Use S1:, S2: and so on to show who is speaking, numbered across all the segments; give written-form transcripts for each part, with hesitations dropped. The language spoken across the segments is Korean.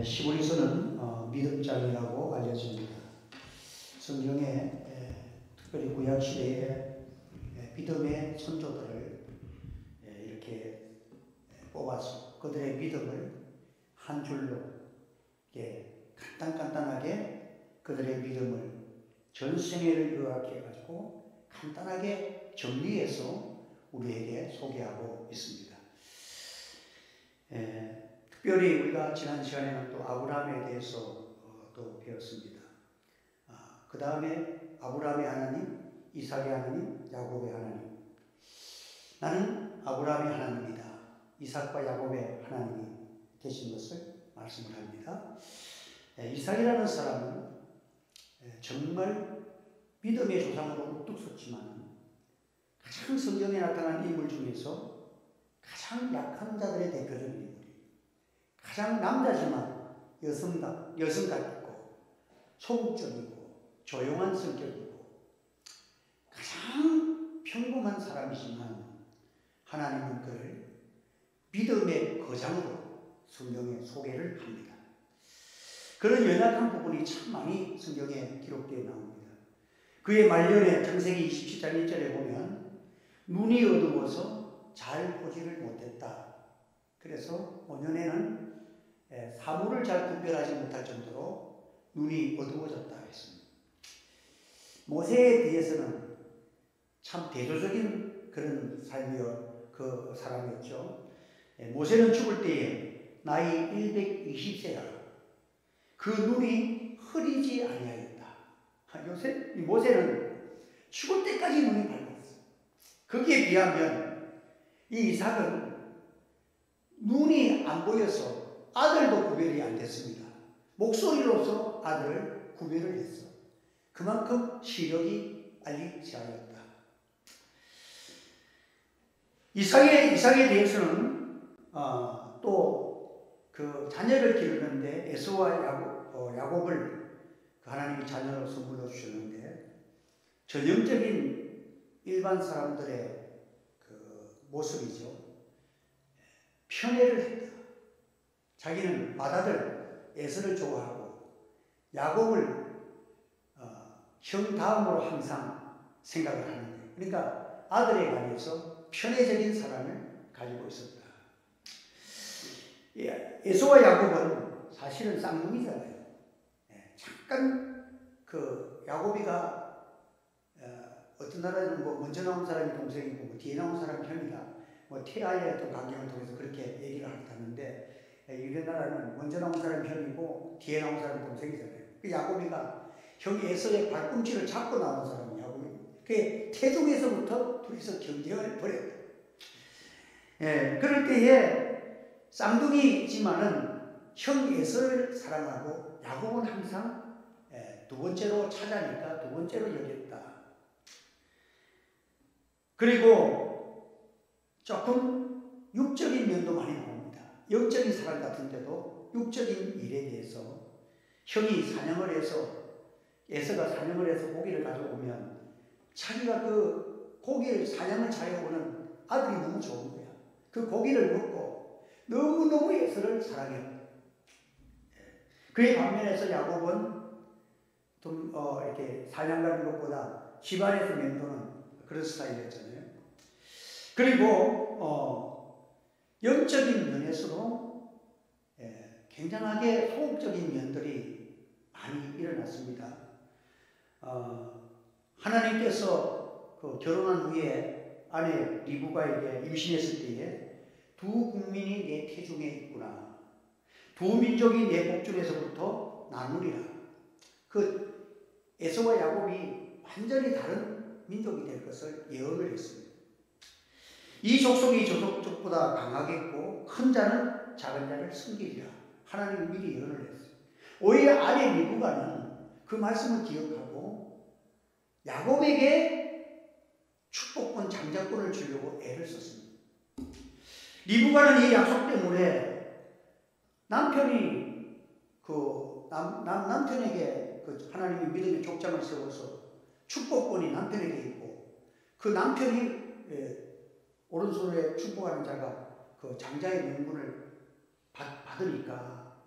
S1: 시므리서는 믿음장이라고 알려집니다. 성경에 특별히 구약 시대에 믿음의 선조들을 이렇게 뽑아서 그들의 믿음을 한 줄로 간단하게 그들의 믿음을 전생애를 요약해 가지고 간단하게 정리해서 우리에게 소개하고 있습니다. 특별히 우리가 지난 시간에는 또 아브라함에 대해서 또 배웠습니다. 그 다음에 아브라함의 하나님, 이삭의 하나님, 야곱의 하나님. 나는 아브라함의 하나님이다. 이삭과 야곱의 하나님이 되신 것을 말씀을 합니다. 이삭이라는 사람은 정말 믿음의 조상으로 우뚝 섰지만 가장 성경에 나타난 인물 중에서 가장 약한 자들의 대표적인 인물이에요. 가장 남자지만 여성답고 소극적이고 조용한 성격이고 가장 평범한 사람이지만 하나님은 그를 믿음의 거장으로 성경에 소개를 합니다. 그런 연약한 부분이 참 많이 성경에 기록되어 나옵니다. 그의 말년에 창세기 27장 1절에 보면 눈이 어두워서 잘 보지를 못했다. 그래서 5년에는 사물을 잘 구별하지 못할 정도로 눈이 어두워졌다 했습니다. 모세에 대해서는 참 대조적인 그런 삶이었 그 사람이었죠. 모세는 죽을 때에 나이 120세라 그 눈이 흐리지 아니하였다. 모세는 죽을 때까지 눈이 밝았어. 거기에 비하면 이 이삭은 눈이 안 보여서 아들도 구별이 안 됐습니다. 목소리로서 아들을 구별을 했어. 그만큼 시력이 빨리 지하였다. 이삭에 대해서는 또 그 자녀를 기르는데 에서와 야곱을 하나님이 자녀로 선물로 주셨는데 전형적인 일반 사람들의 그 모습이죠. 편애를 했다. 자기는 맏아들 에서를 좋아하고 야곱을 형 다음으로 항상 생각을 하는 거예요. 그러니까 아들에 관해서 편애적인 사랑을 가지고 있었다. 에서와 야곱은 사실은 쌍둥이잖아요. 잠깐 그 야곱이가 어떤 나라에는 먼저 나온 사람이 동생이고 뒤에 나온 사람이 형이다. 태아의 어떤 관계를 통해서 그렇게 얘기를 하는데 이런 나라는 먼저 나온 사람이 형이고 뒤에 나온 사람이 동생이잖아요. 그 야곱이가 형 에서의 발꿈치를 잡고 나온 사람이 야곱입니다. 그 태중에서부터 둘이서 경쟁을 벌였다. 그럴 때에 쌍둥이지만은 형 에서를 사랑하고 야곱은 항상 두 번째로 찾아니까 두 번째로 여겼다. 그리고 조금 육적인 면도 많이 나옵니다. 영적인 사랑 같은데도 육적인 일에 대해서 형이 사냥을 해서 에서가 사냥을 해서 고기를 가져오면 자기가 그 고기를 사냥을 잘해오는 아들이 너무 좋은 거야. 그 고기를 먹고 너무너무 에서를 사랑해. 그의 반면에서 야곱은 좀 이렇게 사냥하는 것보다 집안에서 맴도는 그런 스타일이었잖아요. 그리고 영적인 면에서도 굉장하게 소극적인 면들이 많이 일어났습니다. 하나님께서 그 결혼한 후에 아내 리브가에게 임신했을 때에 두 국민이 내 태중에 있구나. 두 민족이 내 복중에서부터 나누리라. 그 에서와 야곱이 완전히 다른 민족이 될 것을 예언을 했습니다. 이 족속이 저 족속보다 강하겠고 큰 자는 작은 자를 섬기리라. 하나님이 미리 예언을 했어요. 오히려 아내 리브가는 그 말씀을 기억하고 야곱에게 축복권 장자권을 주려고 애를 썼습니다. 리브가는 이 약속 때문에 남편이 남편에게 그 하나님이 믿음의 족장을 세워서 축복권이 남편에게 있고 그 남편이 오른손에 축복하는 자가 그 장자의 명분을 받으니까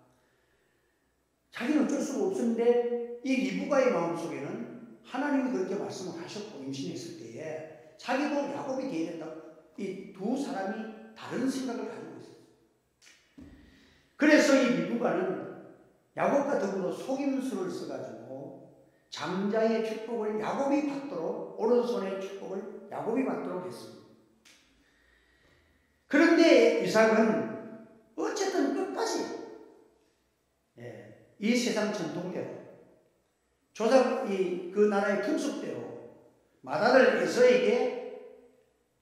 S1: 없었는데 이 리브가의 마음속에는 하나님이 그렇게 말씀을 하셨고 임신했을 때에 자기도 야곱이 되어야 된다고 이 두 사람이 다른 생각을 가지고 있었어요. 그래서 이 리브가는 야곱과 더불어 속임수를 써가지고 장자의 축복을 야곱이 받도록 오른손의 축복을 야곱이 받도록 했습니다. 그런데 이삭은 어쨌든 끝까지 이 세상 전통대로 조상 그 나라의 풍습대로 맏아들 에서에게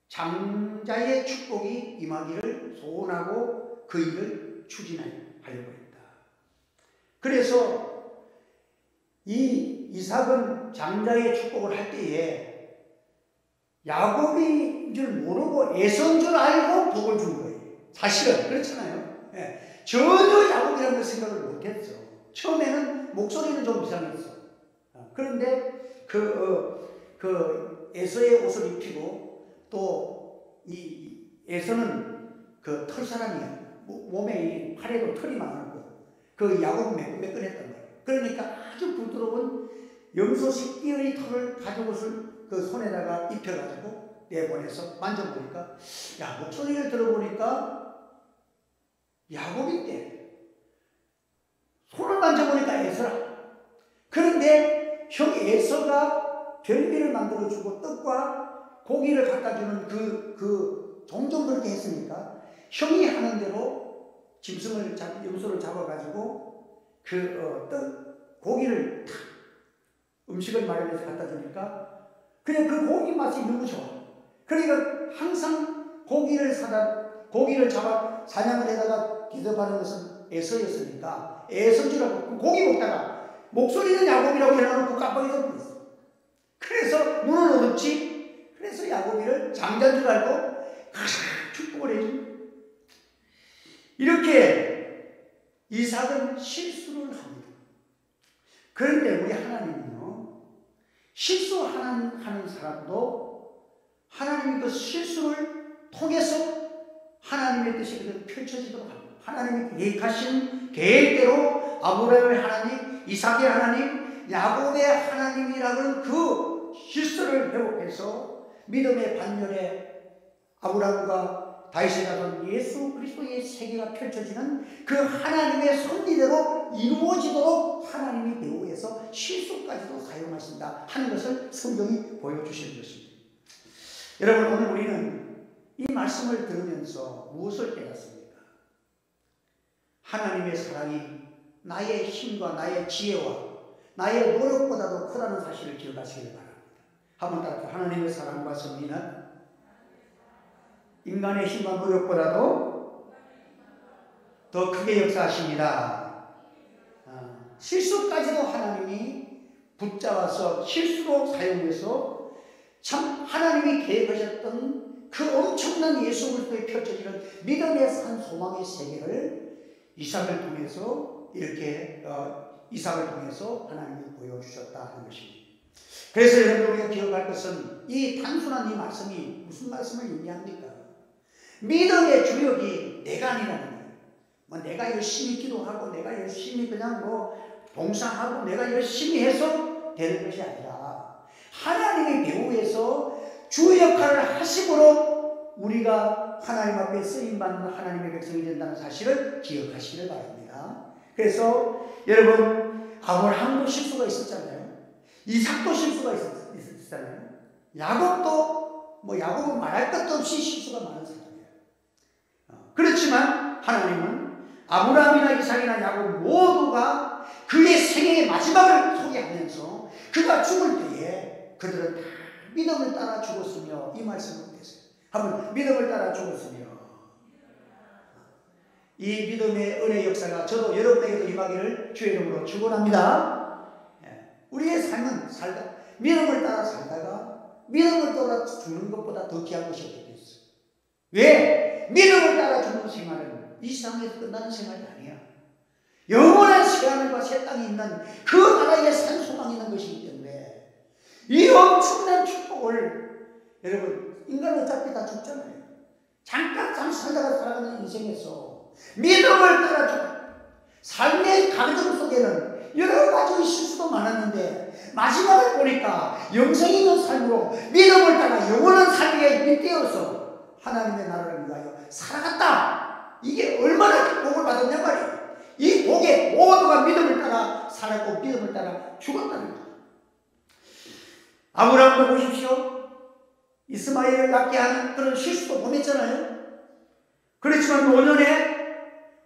S1: 장자의 축복이 임하기를 소원하고 그 일을 추진하려고 했다. 그래서 이 이삭은 장자의 축복을 할 때에 야곱인 줄 모르고 에서인 줄 알고 복을 준 거예요. 사실은 그렇잖아요. 전혀 야곱이라는 걸 생각을 못했어. 처음에는 목소리는 좀 이상했어. 그런데 그 에서의 옷을 입히고 또 이 에서는 그 털 사람이야. 몸에 팔에도 털이 많고 그 야곱은 매끈매끈했단 말이야. 그러니까 아주 부드러운 염소 새끼의 털을 가죽옷을 그 손에다가 입혀가지고 내보내서 만져보니까 야 목소리를 들어보니까 야곱인데 손을 만져보니까 에서라. 그런데 형 에서가 별미를 만들어주고 떡과 고기를 갖다주는 종종 그렇게 했으니까 형이 하는 대로 짐승을 염소를 잡아가지고 고기를 탁 음식을 마련해서 갖다 주니까 그냥 그 고기 맛이 너무 좋아. 그러니까 항상 고기를 잡아 사냥을 해다가 대접하는 것은 에서였으니까 에서인 줄 알고 고기 먹다가 목소리는 야곱이라고 해놓고 깜빡이가 버렸어. 그래서 눈은 어둡지. 그래서 야곱이를 장자인 줄 알고 축복을 해줍니다. 이렇게 이삭은 실수를 합니다. 그런데 우리 하나님은요, 실수하는 사람도 하나님이 그 실수를 통해서 하나님의 뜻이 그대로 펼쳐지도록 합니다. 하나님이 계획하신 계획대로 아브라함의 하나님, 이삭의 하나님, 야곱의 하나님이라는 그 실수를 회복해서 믿음의 반열에 아브라함과 다윗의 자손 예수 그리스도의 세계가 펼쳐지는 그 하나님의 섭리대로 이루어지도록 하나님이 배후에서 실수까지도 사용하신다 하는 것을 성경이 보여주시는 것입니다. 여러분, 오늘 우리는 이 말씀을 들으면서 무엇을 깨닫습니까? 하나님의 사랑이 나의 힘과 나의 지혜와 나의 노력보다도 크다는 사실을 기억하시길 바랍니다. 한번 따라서 하나님의 사랑과 섭리는 인간의 힘과 노력보다도 더 크게 역사하십니다. 실수까지도 하나님이 붙잡아서 실수로 사용해서 참 하나님이 계획하셨던 그 엄청난 예수 그리스도에 펼쳐지는 믿음의 산 소망의 세계를 이삭을 통해서 하나님이 보여주셨다 하는 것입니다. 그래서 여러분 우리가 기억할 것은 이 단순한 이 말씀이 무슨 말씀을 의미합니까? 믿음의 주역이 내가 아니라는 거예요. 내가 열심히 기도하고 내가 열심히 그냥 봉사하고 내가 열심히 해서 되는 것이 아니라 하나님의 배후에서 주 역할을 하심으로 우리가 하나님 앞에 쓰임받는 하나님의 백성이 된다는 사실을 기억하시길 바랍니다. 그래서 여러분 아브라함도 실수가 있었잖아요. 이삭도 실수가 있었잖아요. 야곱은 말할 것도 없이 실수가 많은 사람이에요. 그렇지만 하나님은 아브라함이나 이삭이나 야곱 모두가 그의 생애의 마지막을 소개하면서 그가 죽을 때에 그들은 다 믿음을 따라 죽었으며 이 말씀을 보겠어요. 한번 믿음을 따라 죽었으며 이 믿음의 은혜 역사가 저도 여러분에게도 임하기를 주의 이름으로 축원합니다. 우리의 삶은 믿음을 따라 살다가 믿음을 따라 죽는 것보다 더 귀한 것이 없겠어요. 왜? 믿음을 따라 죽는 생활은 이 세상에서 끝나는 생활이 아니야. 영원한 시간과 새 땅이 있는 그 나라의 산 소망이 있는 것이기 때문에 이 엄청난 축복을 여러분 인간은 어차피 다 죽잖아요. 잠시 살다가 살아가는 인생에서 믿음을 따라 죽는 삶의 가정 속에는 여러 가지 실수도 많았는데 마지막을 보니까 영생 있는 삶으로 믿음을 따라 영원한 삶에 빗대어서 하나님의 나라를 위하여 살아갔다. 이게 얼마나 복을 받았냔 말이에요. 이 복에 모두가 믿음을 따라 살았고 믿음을 따라 죽었다는 거예요. 아브라함도 보십시오. 이스마엘을 낳게 하는 그런 실수도 범했잖아요. 그렇지만 노년에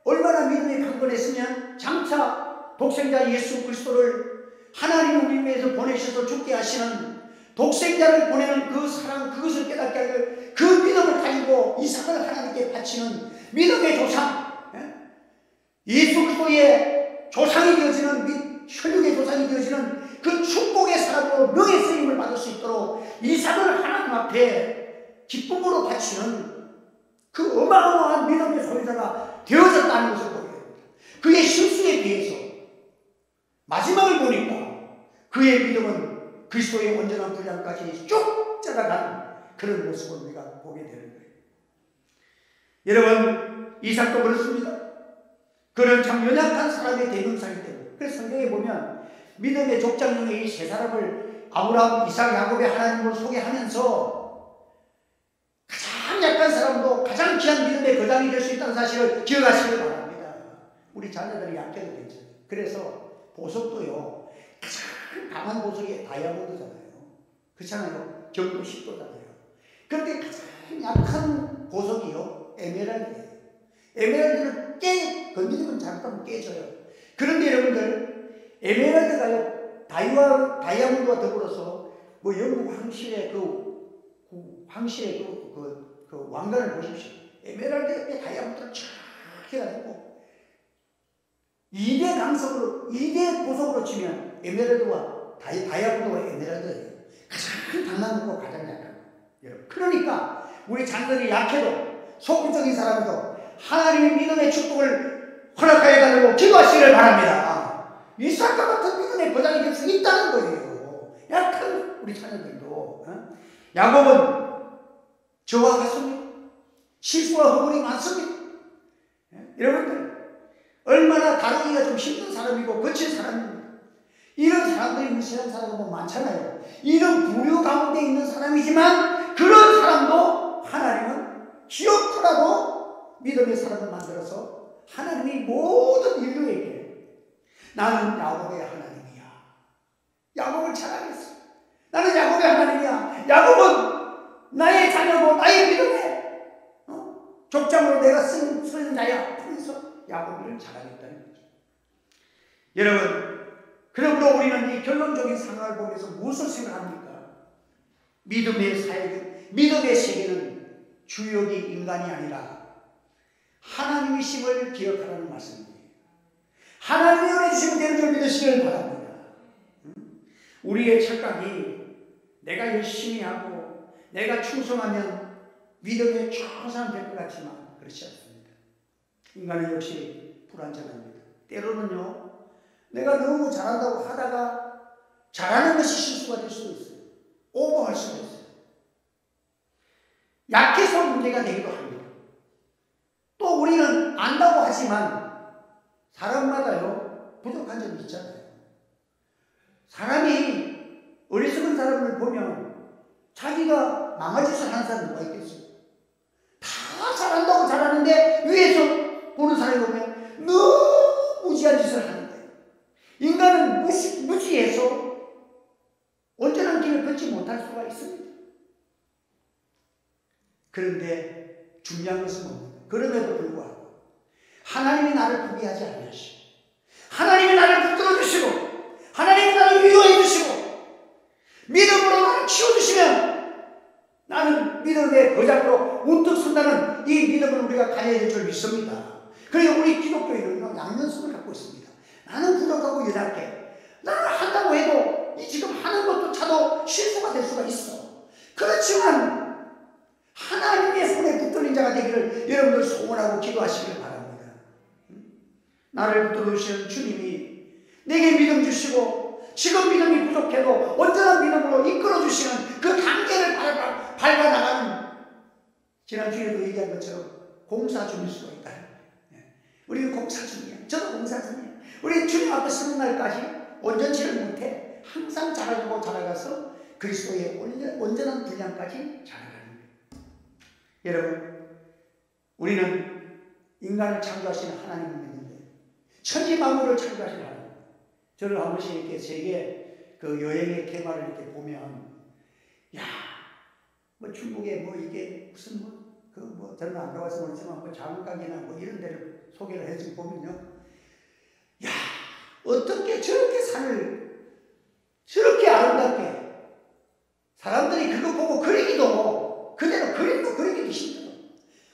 S1: 얼마나 믿음이 강건했으면 장차 독생자 예수 그리스도를 하나님이 우리 위해서 보내셔서 죽게 하시는 독생자를 보내는 그 사랑, 그것을 깨닫게 하여 그 믿음을 가지고 이삭을 하나님께 바치는 믿음의 조상, 예수 그리스도의 조상이 되어지는, 혈육의 조상이 되어지는 그 축복의 사람으로 명예 쓰임을 받을 수 있도록 이삭을 하나님 앞에 기쁨으로 바치는 그 어마어마한 믿음의 소유자가 되어졌다는 것을 보게 됩니다. 그의 실수에 비해서 마지막을 보니까 그의 믿음은 그리스도의 온전한 분량까지 쭉 자라가는 그런 모습을 우리가 보게 되는 거예요. 여러분, 이삭도 그렇습니다. 그는 참 연약한 사람의 대명사이기 때문에, 그래서 성경에 보면 믿음의 족장형의 이 세 사람을 아브라함, 이삭, 야곱의 하나님을 소개하면서 가장 약한 사람도 가장 귀한 믿음의 거장이 될 수 있다는 사실을 기억하시길 바랍니다. 우리 자녀들이 약해도 괜찮아요. 그래서 보석도요, 가장 강한 보석이 다이아몬드잖아요. 그렇잖아요. 경도 10도잖아요. 그런데 가장 약한 보석이요, 에메랄드예요. 에메랄드를 건드리면 잘못하면 깨져요. 그런데 여러분들, 에메랄드가요, 다이아몬드와 더불어서 뭐 영국 황실의 황실의 그 왕관을 보십시오. 에메랄드에 다이아몬드를 쫙 해가지고 2대 강석으로, 2대 보석으로 치면 에메랄드와 다이아몬드와 에메랄드예요. 가장 강한 거고 가장 약한 거. 여러분, 그러니까 우리 자녀들이 약해도 소극적인 사람도 하나님의 믿음의 축복을 허락하여 달라고 기도하시기를 바랍니다. 이삭과 같은 믿음의 보장이 될 수 있다는 거예요. 약한 우리 자녀들도. 야곱은 저와 같습니다. 실수와 허물이 많습니다. 여러분들, 얼마나 다루기가 좀 힘든 사람이고 거친 사람입니다. 이런 사람들이 세상 살아가면 많잖아요. 이런 부류 가운데 있는 사람이지만 그런 사람도 하나님은 기억하라고 믿음의 사람을 만들어서 하나님이 모든 인류에게 나는 야곱의 하나님이야. 야곱을 자랑했어. 나는 야곱의 하나님이야. 야곱은 나의 자녀고 나의 믿음의 족장으로 내가 쓰는 자야. 그래서 야곱을 자랑했다는 거죠. 여러분, 그러므로 우리는 이 결론적인 상황을 보면서 무엇을 생각합니까? 믿음의 사역, 믿음의 세계는 주역이 인간이 아니라 하나님이심을 기억하라는 말씀입니다. 하나님이 은혜 주시면 되는 줄 믿으시길 바랍니다. 우리의 착각이 내가 열심히 하고 내가 충성하면 믿음의 초사람 될 것 같지만 그렇지 않습니다. 인간은 역시 불완전합니다. 때로는요, 내가 너무 잘한다고 하다가 잘하는 것이 실수가 될 수도 있어요. 오버할 수도 있어요. 약해서 문제가 되기도 합니다. 또 우리는 안다고 하지만 사람마다요, 부족한 점이 있잖아요. 사람이 어리석은 사람을 보면 자기가 망할 짓을 하는 사람이 누가 있겠어요? 다 잘한다고 잘하는데 위에서 보는 사람이 보면 너무 무지한 짓을 하는 거예요. 인간은 무지해서 온전한 길을 걷지 못할 수가 있습니다. 그런데 중요한 것은 뭡니까? 그럼에도 불구하고 하나님이 나를 포기하지 아니하시고 하나님이 나를 붙들어 주시고 하나님이 나를 위로해 주시고 믿음으로 나를 키워주시면 나는 믿음의 거장으로 우뚝 선다는 이 믿음을 우리가 가져야 될 줄 믿습니다. 그래서 우리 기독교인은 양면성을 갖고 있습니다. 나는 부족하고 연약해. 나는 한다고 해도 이 지금 하는 것조차도 실수가 될 수가 있어. 그렇지만 하나님의 손에 붙들린 자가 되기를 여러분들 소원하고 기도하시길 바랍니다. 나를 붙들어 주시는 주님이 내게 믿음 주시고 지금 믿음이 부족해도 온전한 믿음으로 이끌어 주시는 그 단계를 밟아나가는, 지난주에도 얘기한 것처럼 공사 중일 수가 있다. 우리는 공사 중이야. 저도 공사 중이야. 우리 주님 중학교 서는 날까지 온전치를 못해 항상 자라가서 그리스도의 온전한 분량까지 자라가는 거예요. 여러분, 우리는 인간을 창조하시는 하나님을 믿는데 천지 만물을 창조하시는 하나님. 저를 한 번씩 이렇게 세계 그 여행의 테마를 이렇게 보면, 야, 뭐 중국에 뭐 이게 무슨 저는 안 가봐서 모르지만 뭐 자문각이나 뭐 이런 데를 소개를 해주고 보면요, 야, 어떻게 저렇게 산을 저렇게 아름답게 사람들이 그거 보고 그리기도 그대로 그림도 그리기도 힘들어.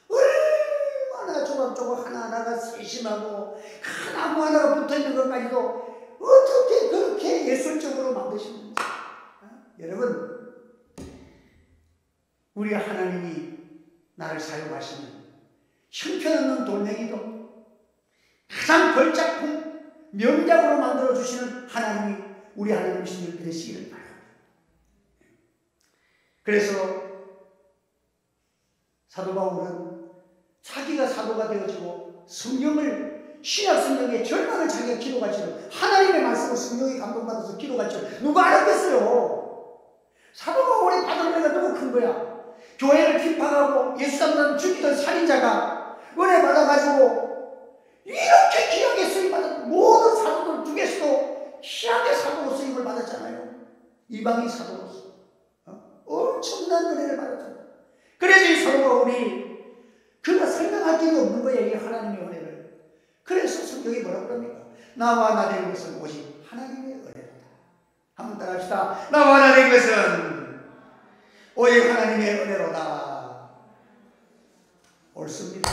S1: 얼마나 조각조각 하나하나가 세심하고 나무 하나가 붙어있는 것까지도 어떻게 그렇게 예술적으로 만드시는지. 여러분, 우리 하나님이 나를 사용하시는 형편없는 돌멩이도 가장 걸작품 명작으로 만들어주시는 하나님이 우리 하나님이신 줄 믿으시기를 바랍니다. 그래서 사도 바울은 자기가 사도가 되어지고 성경을, 신약 성경의 절반을 자기가 기록할 줄, 하나님의 말씀을 성경에 감동받아서 기록할 줄 누가 알았겠어요? 사도 바울의 받은 은혜가 너무 큰 거야. 교회를 핍박하고 예수 사람들을 죽이던 살인자가 은혜 받아가지고 이렇게 귀하게 쓰임받은 모든 사도들 중에서도 희한하게 사도로 쓰임을 받았잖아요. 이방인 사도로서 엄청난 은혜를 받았잖아요. 그래서 이 사도 바울이 그가 설명할 길이 없는 거예요, 이 하나님의 은혜를. 그래서 성경이 뭐라고 그럽니까? 나와 나 된 것은 오직 하나님의 은혜로다. 한번 따라합시다. 나와 나 된 것은 오직 하나님의 은혜로다. 옳습니다.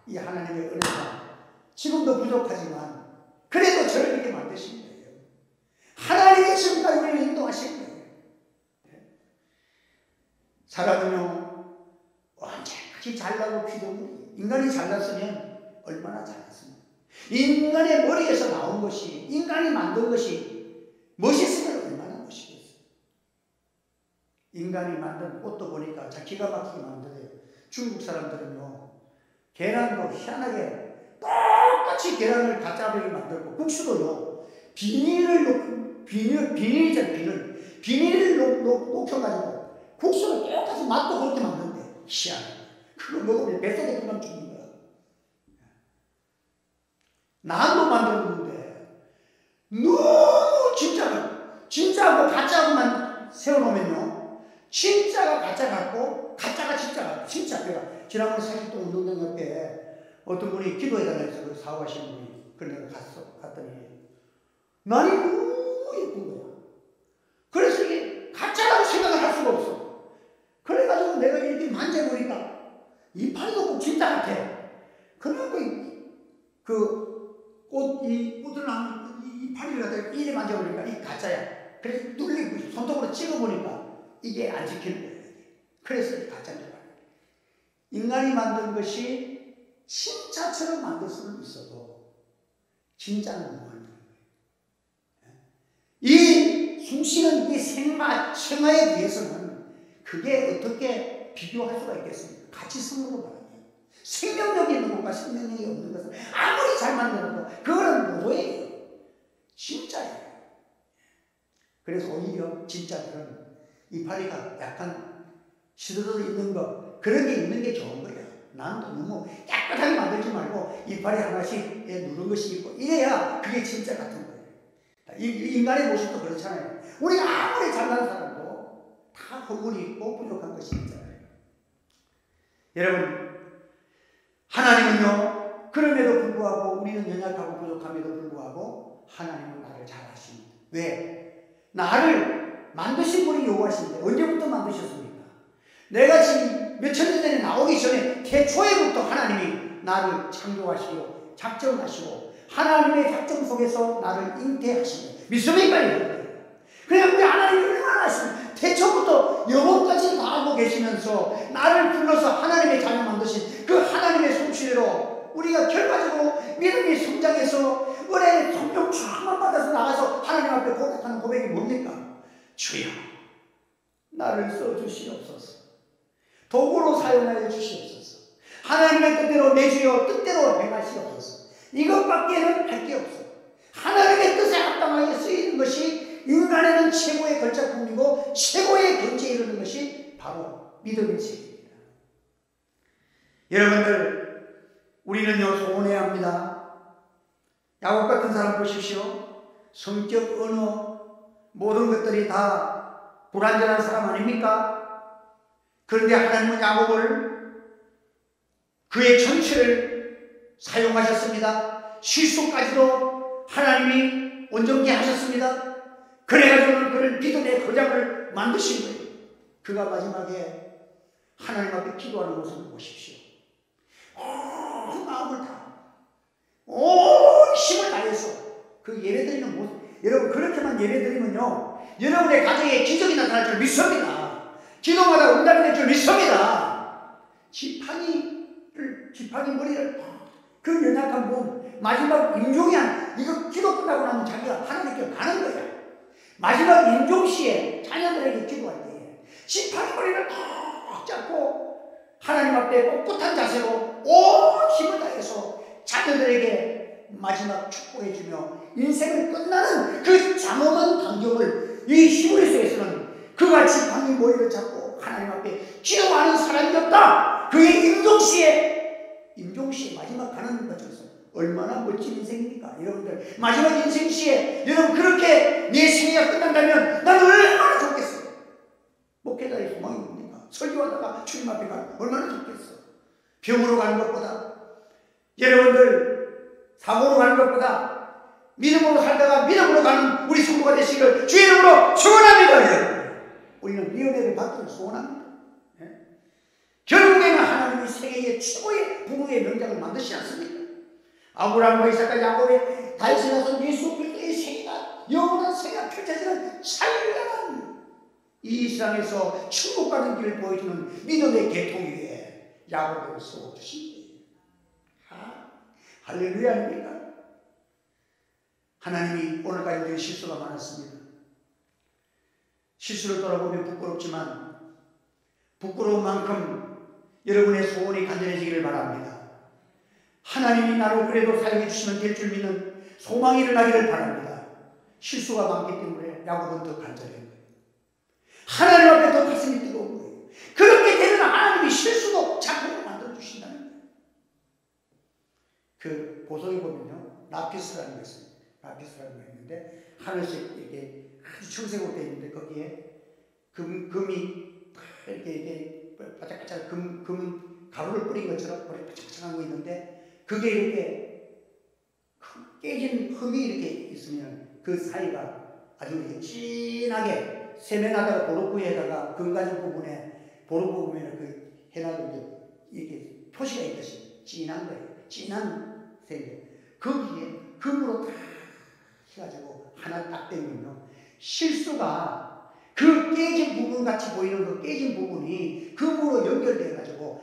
S1: 이 하나님의 은혜가 지금도 부족하지만 그래도 저를 이렇게 만드신 거예요. 하나님이 지금까지 우리를 인도하신 거예요. 사람은요, 언제까지 잘나고 피조물이, 인간이 잘났으면 얼마나 잘났습니까? 인간의 머리에서 나온 것이, 인간이 만든 것이 멋있으면 얼마나 멋있겠어요. 인간이 만든 꽃도 보니까 자 기가 막히게 만들어요. 중국 사람들은요, 계란도 희한하게 똑같이 계란을 가짜배기 만들고, 국수도요, 비닐을 녹여가지고 국수를 똑같이 맛도 그렇게 만든대. 희한해. 그거 먹으면 뱃속에 그만 죽는 거야. 난도 만들었는데 너무 진짜하고 가짜하고만 세워놓으면요, 진짜가 가짜 같고 가짜가 진짜 같고, 진짜. 내가 지난번에 사기동 운동장 옆에 어떤 분이 기도해달라 해서 그 사업하시는 분이, 그걸 내가 갔더니 날이 너무 예쁜 거야. 그래서 이게 가짜라고 생각을 할 수가 없어. 그래가지고 내가 이렇게 만져보니까 이파리도 꼭 진짜 같아. 그래갖고 이 꽃들나무 이파리를 갖다가 이래 만져보니까 이 가짜야. 그래서 눌리고 손톱으로 찍어보니까 이게 안 지키는 거예요. 그래서 가짜인 줄 알아요. 인간이 만든 것이 진짜처럼 만들 수는 있어도 진짜는 못 만드는 거예요. 이 숨쉬는 이 생화에 비해서는 그게 어떻게 비교할 수가 있겠습니까? 가치성으로 말하면 생명력이 있는 것과 생명력이 없는 것은 아무리 잘 만들어도 그거는 뭐예요? 진짜예요. 그래서 오히려 진짜들은 이파리가 약간 시들어져 있는 거, 그런 게 있는 게 좋은 거예요. 나는 너무 깨끗하게 만들지 말고 이파리 하나씩 누른 것이 있고 이래야 그게 진짜 같은 거예요. 인간의 모습도 그렇잖아요. 우리가 아무리 잘난 사람도 다 허물이 있고 부족한 것이 있잖아요. 여러분, 하나님은요, 그럼에도 불구하고, 우리는 연약하고 부족함에도 불구하고 하나님은 나를 잘 아십니다. 왜? 나를 만드신 분이 여호와신데 언제부터 만드셨습니까? 내가 지금 몇천 년 전에 나오기 전에 태초에부터 하나님이 나를 창조하시고 작정하시고 하나님의 작정 속에서 나를 잉태하시고, 믿습니까? 그래, 우리 하나님이 얼마나 아십니까? 태초부터 영원까지 다 알고 계시면서 나를 불러서 하나님의 자녀 만드신 그 하나님의 솜씨대로 우리가 결과적으로 믿음이 성장해서 은혜의 성령 쫙만 받아서 나가서 하나님 앞에 고백하는 고백이 뭡니까? 주여, 나를 써주시옵소서. 도구로 사용하여 주시옵소서. 하나님의 뜻대로, 내 주여 뜻대로 행하시옵소서. 이것밖에는 할 게 없어. 하나님의 이루는 최고의 걸작품이고 최고의 경지에 이르는 것이 바로 믿음의 세계입니다. 여러분들, 우리는요 소원해야 합니다. 야곱 같은 사람 보십시오. 성격, 언어, 모든 것들이 다 불완전한 사람 아닙니까? 그런데 하나님은 야곱을 그의 전체를 사용하셨습니다. 실수까지도 하나님이 온전케 하셨습니다. 그래가지고는 그를 믿음의 거장을 만드신 거예요. 그가 마지막에 하나님 앞에 기도하는 모습을 보십시오. 온 마음을 다, 온 힘을 다해서 그 예배드리는 모습. 여러분, 그렇게만 예배드리면요 여러분의 가정에 기적이 나타날 줄 믿습니다. 기도마다 응답이 될 줄 믿습니다. 지팡이 머리를 그 연약한 몸, 마지막 임종이야. 이거 기도 끝나고 나면 자기가 하나님께 가는 거야. 마지막 임종시에 자녀들에게 기도할 때에 지팡이 머리를 꼭 잡고 하나님 앞에 꼿꼿한 자세로 온 힘을 다해서 자녀들에게 마지막 축복해주며 인생을 끝나는 그 장엄한 광경을 이 히브리서에서는 그가 지팡이 머리를 잡고 하나님 앞에 기도하는 사람이 없다. 그의 임종시에 마지막 가는 것에서 얼마나 멋진 인생입니까? 여러분들, 마지막 인생시에 여러분 그렇게 내 생애가 끝난다면 나는 얼마나 좋겠어요. 목회자의 소망이 뭡니까? 설교하다가 주님 앞에 가면 얼마나 좋겠어. 병으로 가는 것보다, 여러분들 사고로 가는 것보다 믿음으로 살다가 믿음으로 가는 우리 성도가 되시기를 주의 이름으로 축원합니다. 우리는 위험에를 받기를 소원합니다. 결국에는 하나님이 세계의 최고의 부부의 명장을 만드시지 않습니까? 아브라함과 이삭과 야곱의 다윗에 나선 예수 그리스도의 세계가 영원한 세계가 펼쳐지는 찬란한 이 세상에서 천국 가는 길을 보여주는 믿음의 계통 위에 야곱을 세워주신 거예요. 할렐루야 아닙니까? 하나님이 오늘까지 우리의 실수가 많았습니다. 실수를 돌아보면 부끄럽지만 부끄러운 만큼 여러분의 소원이 간절해지기를 바랍니다. 하나님이 나를 그래도 사용해 주시면 될 줄 믿는 소망이 일어나기를 바랍니다. 실수가 많기 때문에 야곱은 더 간절한 거예요. 하나님 앞에 더 가슴이 뜨거운 거예요. 그렇게 되면 하나님이 실수도 작품을 만들어 주신다는 거예요. 그 보석에 보면요 라피스라는 게 있어요. 라피스라는 게 있는데 하늘색 이게 아주 청색으로 되어 있는데 거기에 금이 이렇게 바짝바짝 금 가루를 뿌린 것처럼 머리 바짝바짝한 거 있는데 그게 이렇게 깨진 흠이 이렇게 있으면 그 사이가 아주 이렇게 진하게 세면하다가 보로구에다가 금 가진 부분에 보로구 보면 그 해놔도 이렇게 표시가 있듯이 진한 거예요. 진한 색이에요. 거기에 금으로 다 해가지고 하나 딱 떼면요 실수가 그 깨진 부분 같이 보이는 그 깨진 부분이 금으로 연결돼가지고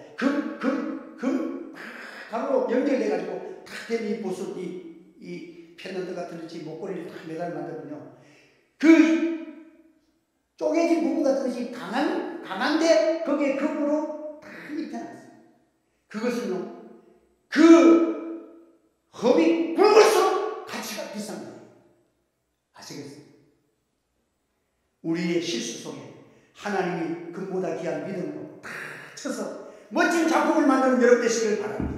S1: 가루로 연결돼가지고 탁 되면 이 보석 이 펜던트 같은 것이 목걸이를 탁 매달 만들면요 그 쪼개진 부분 같은 것이 강한데 거기에 금으로 탁 입혀놨어요. 그것은요 그 험이 굵을수록 가치가 비싼 거예요. 아시겠어요? 우리의 실수 속에 하나님이 금보다 귀한 믿음으로 다 쳐서 멋진 작품을 만드는 여러분 되시길 바랍니다.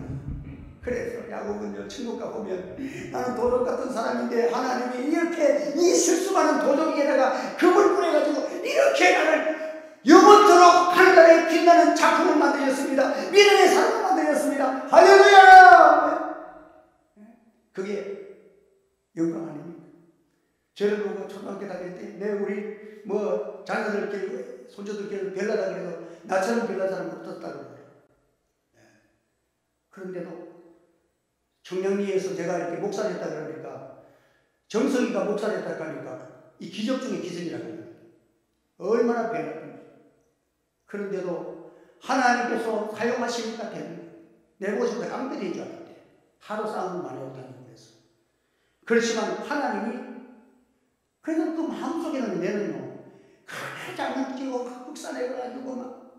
S1: 그래서 야곱은요 천국 가보면 나는 도적 같은 사람인데 하나님이 이렇게 이 실수 많은 도적에다가 금을 뿌려가지고 이렇게 나를 영원토록 하늘나라에 빛나는 작품을 만드셨습니다. 믿음의 사람을 만드셨습니다. 할렐루야. 그게 영광 아닙니까? 저를 보고 초등학교 다닐 때 내 우리 자녀들께 손주들께 별나다 그래도 나처럼 별난 사람 없었다고 그래요. 그런데도 청량리에서 제가 이렇게 목사 됐다 그러니까 정석이가 목사 됐다 하니까 이 기적 중에 기적이라고 합니다. 얼마나 별났던지. 그런데도 하나님께서 사용하시니까 되는 거예요. 내 모습도 깡패인 줄 알았대. 하루 싸움을 많이 했다는 거에서. 그렇지만 하나님이 그래서 그 마음속에는 내는요 가장 뛰고 흑산에 가가지고 막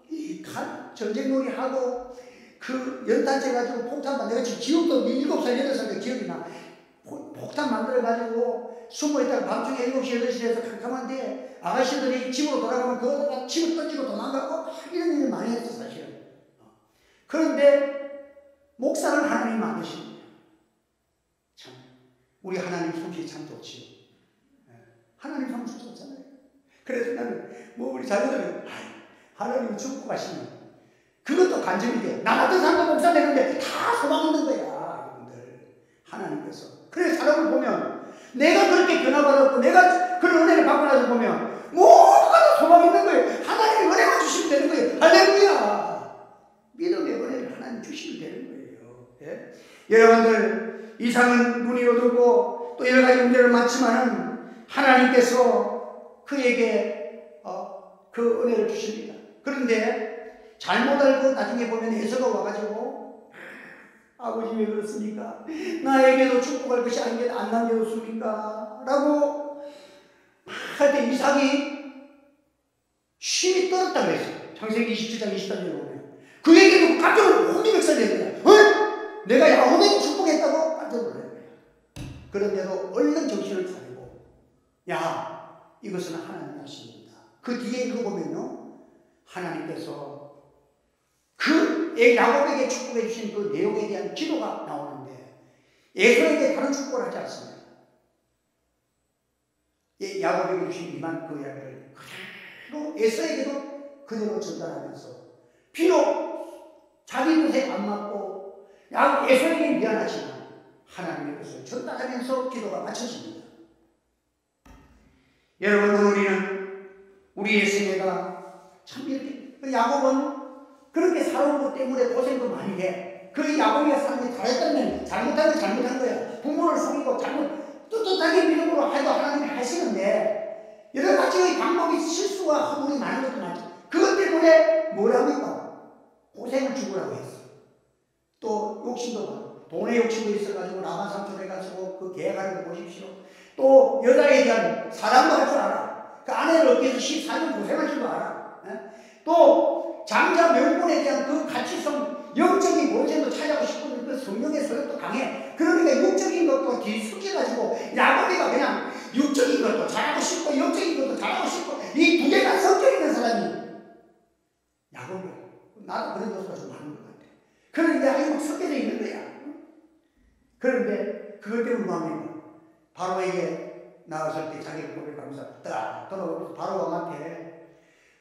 S1: 전쟁놀이 하고 그 연탄재 가지고 폭탄만 내가 지금 기억도 7살 8살 기억이 나. 폭탄 만들어가지고 숨어있다가 밤중에 7시, 8시에서 캄캄한데 아가씨들이 집으로 돌아가면 그거다가 집을 던지고 도망가고 이런 일을 많이 했어 사실은. 그런데 목사를 하나님 만드십니다. 참 우리 하나님 솜씨 참 좋지요. 하나님 솜씨 좋잖아요. 그래서 나는 뭐 우리 자녀들은 하나님이 축복하시면 그것도 간증이 돼. 나 같은 사람도 목사 되는데 다 소망 있는 거야 여러분들. 하나님께서. 그래서 사람을 보면 내가 그렇게 변화받았고 내가 그런 은혜를 받고 나서 보면 모두가 다 소망 있는 거예요. 하나님이 은혜만 주시면 되는 거예요. 할렐루야. 믿음의 은혜를 하나님 주시면 되는 거예요. 예? 여러분들 이상은 눈이 어둡고 또 여러 가지 문제를 많지만은 하나님께서 그에게 그 은혜를 주십니다. 그런데 잘못 알고 나중에 보면 에서가 와가지고 아버지 왜 그렇습니까? 나에게도 축복할 것이 아닌데 안 남겨뒀습니까? 라고 할 때 이삭이 심히 떨었다고 그랬어요. 창세기 27장 23절에 보면 그 얘기를 깜짝 놀라고 온 백성이 된 거야. 내가 야곱에게 축복했다고 깜짝 놀라는 거야. 그런데도 얼른 정신을 차리고 야 이것은 하나님 말씀입니다. 그 뒤에 읽어보면요 하나님께서 그 야곱에게 축복해 주신 그 내용에 대한 기도가 나오는데 에서에게 다른 축복을 하지 않습니다. 야곱에게 주신 이만 그 이야기를 그대로 에서에게도 그대로 전달하면서 비록 자기 뜻에 안 맞고 에서에게 미안하지만 하나님의 것을 전달하면서 기도가 맞춰집니다. 여러분 우리는 우리의 생애가 참 이렇게 야곱은 그렇게 살아온 것 때문에 고생도 많이 해. 그 야곱이가 사람이 잘했다면 잘못한 건 잘못한 거야. 부모를 속이고 떳떳하게 믿음으로 해도 하나님이 하시는데 여러 가지의 방법이 실수와 허물이 많은 것도 많죠. 그것 때문에 뭘 합니까? 고생을 죽으라고 했어. 또 욕심도 많고 돈의 욕심도 있어가지고 라반 삼촌 해가지고 그 계획하는 거 보십시오. 또 여자에 대한 사랑도 할 줄 알아. 그 아내를 얻기 위해서 14년 고생할 줄도 알아. 또 장자 명분에 대한 그 가치성 영적인 본질도 찾아가고 싶은 그 성령의 소욕도 강해. 그러니까 육적인 것도 뒤섞여가지고 야곱이가 그냥 육적인 것도 잘하고 싶고 영적인 것도 잘하고 싶고 이 두 개가 섞여 있는 사람이 야곱이야. 나도 그런 요소가 좀 많은 것 같아. 그런데 아예 막 섞여져 있는 거야. 그런데 그것 때문에 뭐합니까? 바로에게 나왔을 때 자기를 고백하면서 딱 돌아오면서 바로 왕한테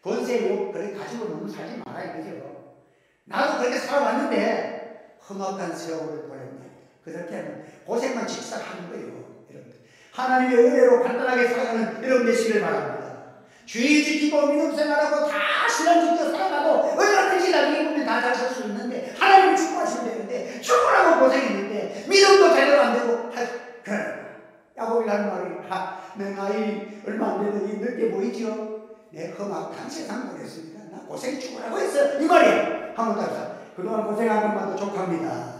S1: 권세욕 그래 가지고 너무 살지 마라 이거죠. 나도 그렇게 살아왔는데 험악한 세월을 보냈네. 그렇게 하면 고생만 직사하는 거예요. 여러분들 하나님의 은혜로 간단하게 살아가는 여러분 되시길 바랍니다. 주의 지키고 믿음 생활하고 다 신앙 지켜 살아가도 얼마든지 나중에 보면 다 잘 살 수 있는데 하나님을 축복하시면 되는데 축복하고 고생했는데 믿음도 제대로 안 되고 야곱이라는 말이 내 나이 얼마 안 되더니 늦게 보이죠? 내 험악한 세상 보냈습니다. 나 고생 죽으라고 했어. 이 말이야. 한번 더 합시다. 그동안 고생한 것만도 족합니다.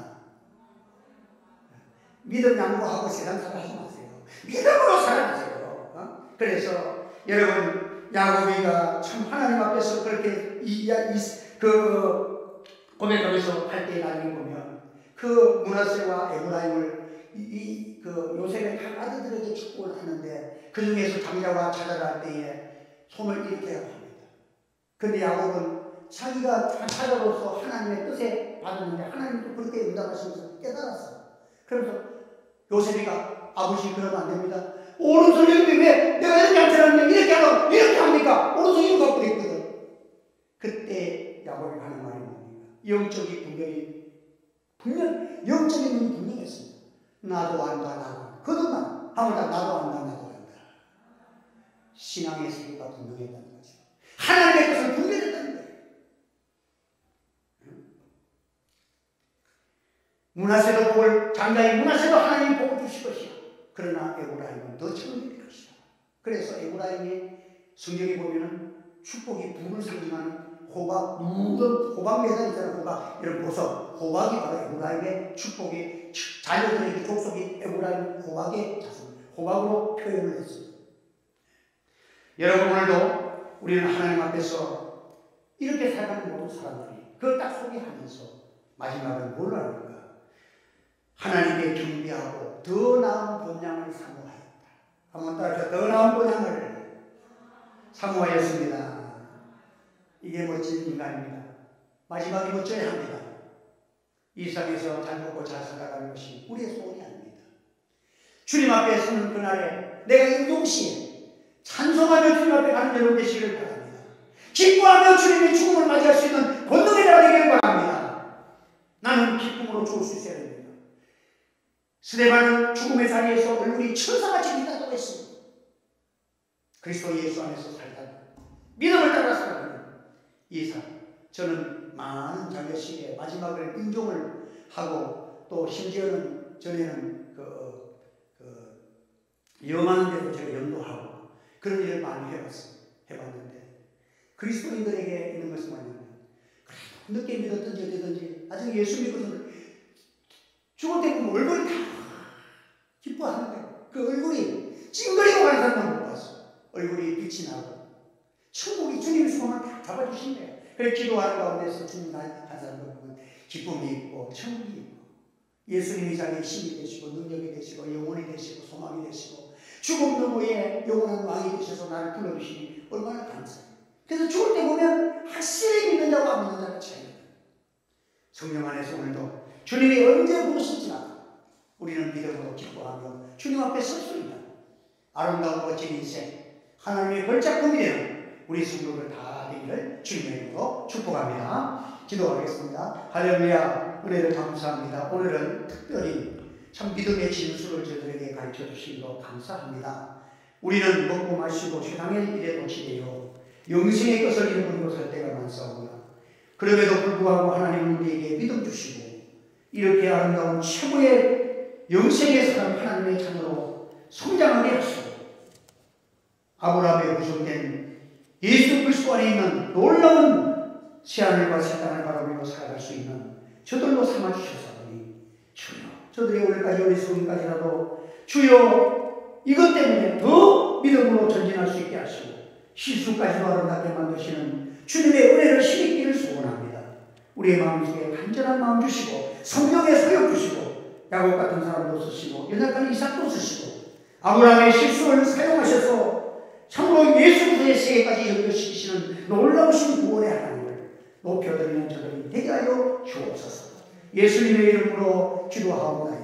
S1: 믿음 양보하고 세상 살아가지 마세요. 믿음으로 살아가세요. 그래서 여러분 야곱이가 참 하나님 앞에서 그렇게 그 고백하면서 할 때 나중에 보면 그 므낫세와 에브라임을 그 요셉의 각 아들들에게 축복을 하는데 그 중에서 장자와 찾아라 할 때에 손을 이렇게 하고 합니다. 그런데 야곱은 자기가 찾아로서 하나님의 뜻에 받았는데 하나님도 그렇게 응답하시면서 깨달았어요. 그래서 요셉이가 아버지 그러면 안 됩니다. 오른손 이렇게 왜 내가 이렇게 안 찾았는데 이렇게 하라고 이렇게 합니까? 오른손 이렇게 갖고 있거든. 그때 야곱이 하는 말이 뭡니까? 영적인 영적인 눈이 분명했습니다. 나도 안다 나도 거듭나 하물다 나도 안다 나도 안다. 신앙의 세계가 분명했다는 거죠. 하나님의 것을 분별했다는 거예요. 므낫세도 복을 장자인 므낫세도 하나님이 복을 주실 것이야. 그러나 에브라임은 더 천국일 것이다. 그래서 에브라임의 성경에 보면은 축복이 불을 상징하는 호박, 호박 매달 있잖아요. 호박, 이런 보석. 호박이 바로 에브라임의 축복이, 자녀들에게 족속이 에브라임 호박의 자손, 호박으로 표현을 했습니다. 여러분 오늘도 우리는 하나님 앞에서 이렇게 살아가는 모든 사람들이 그걸 딱 소개하면서 마지막은 뭘 합니까? 하나님께 경배하고 더 나은 본향을 사모하였다. 한번 따라서 더 나은 본향을 사모하였습니다. 이게 멋진 인간입니다. 마지막에 멋져야 합니다. 이 세상에서 잘 먹고 잘 살아가는 것이 우리의 소원이 아닙니다. 주님 앞에 서는 그날에 내가 이 동시에 찬송하며 주님 앞에 가는 여러분 되시기를 바랍니다. 기뻐하며 주님의 죽음을 맞이할 수 있는 권능의 자가 되기를 바랍니다. 나는 기쁨으로 죽을 수 있어야 됩니다. 스데반은 죽음의 자리에서 얼굴이 천사같이 빛났다고 했습니다. 그리스도 예수 안에서 살다가 믿음을 따라 살아가는 이 삶, 저는 많은 장례식에 마지막을 인종을 하고 또 심지어는 전에는 영하는 데도 제가 연도하고 그런 일을 많이 해봤는데 그리스도인들에게 있는 것은 뭐냐면 늦게 믿었든지 어쨌든지 나중에 예수 믿거든 죽을 때 보면 얼굴이 다 기뻐하는 거예요. 그 얼굴이 찡그리고 가는 사람만 못 봤어. 얼굴이 빛이 나고 천국이 주님의 소망을 다 잡아주신대요. 그래서 기도하는 가운데서 주님 한 사람들 보면 기쁨이 있고 천국이 있고 예수님이 자기의 힘이 되시고 능력이 되시고 영혼이 되시고 소망이 되시고 죽음 너머에 영원한 왕이 되셔서 나를 불러주시니 얼마나 감사해요. 그래서 죽을 때 보면 확실히 믿는 자와 안 믿는 자가 차이입니다. 성령 안에서 오늘도 주님이 언제 부르실지라도 우리는 믿음으로 기뻐하며 주님 앞에 설 수 있는 아름다운 멋진 인생 하나님의 걸작품이 되는 우리 성도들 다 되기를 주님의 이름으로 축복합니다. 기도하겠습니다. 할렐루야. 은혜를 감사합니다. 오늘은 특별히 참 믿음의 진수를 저들에게 가르쳐 주신 것 감사합니다. 우리는 먹고 마시고 세상의 일에 도취되어 영생의 것을 잃어버리고 살 때가 많사오나 그럼에도 불구하고 하나님은 우리에게 믿음 주시고 이렇게 아름다운 최고의 영생의 사람 하나님의 자녀로 성장하게 하시고 아브라함의 구속된 예수 그리스도 안에 있는 놀라운 새하늘과 새 땅을 바라보며 살아갈 수 있는 저들로 삼아주셔서니 주여 저들이 오늘까지 어리석음까지라도 주여 이것 때문에 더 믿음으로 전진할 수 있게 하시고 실수까지도 아름답게 만드시는 주님의 은혜를 힘있기를 소원합니다. 우리의 마음속에 간절한 마음 주시고 성령의 소욕 주시고 야곱 같은 사람도 쓰시고 연약한 이삭도 쓰시고 아브라함의 실수를 사용하셔서 참으로 예수 그리스도의 세계까지 연결시키시는 놀라우신 구원의 하나님을 높여드리는 저들이 되게 하여 주옵소서. 예수님의 이름으로 기도하옵나이다.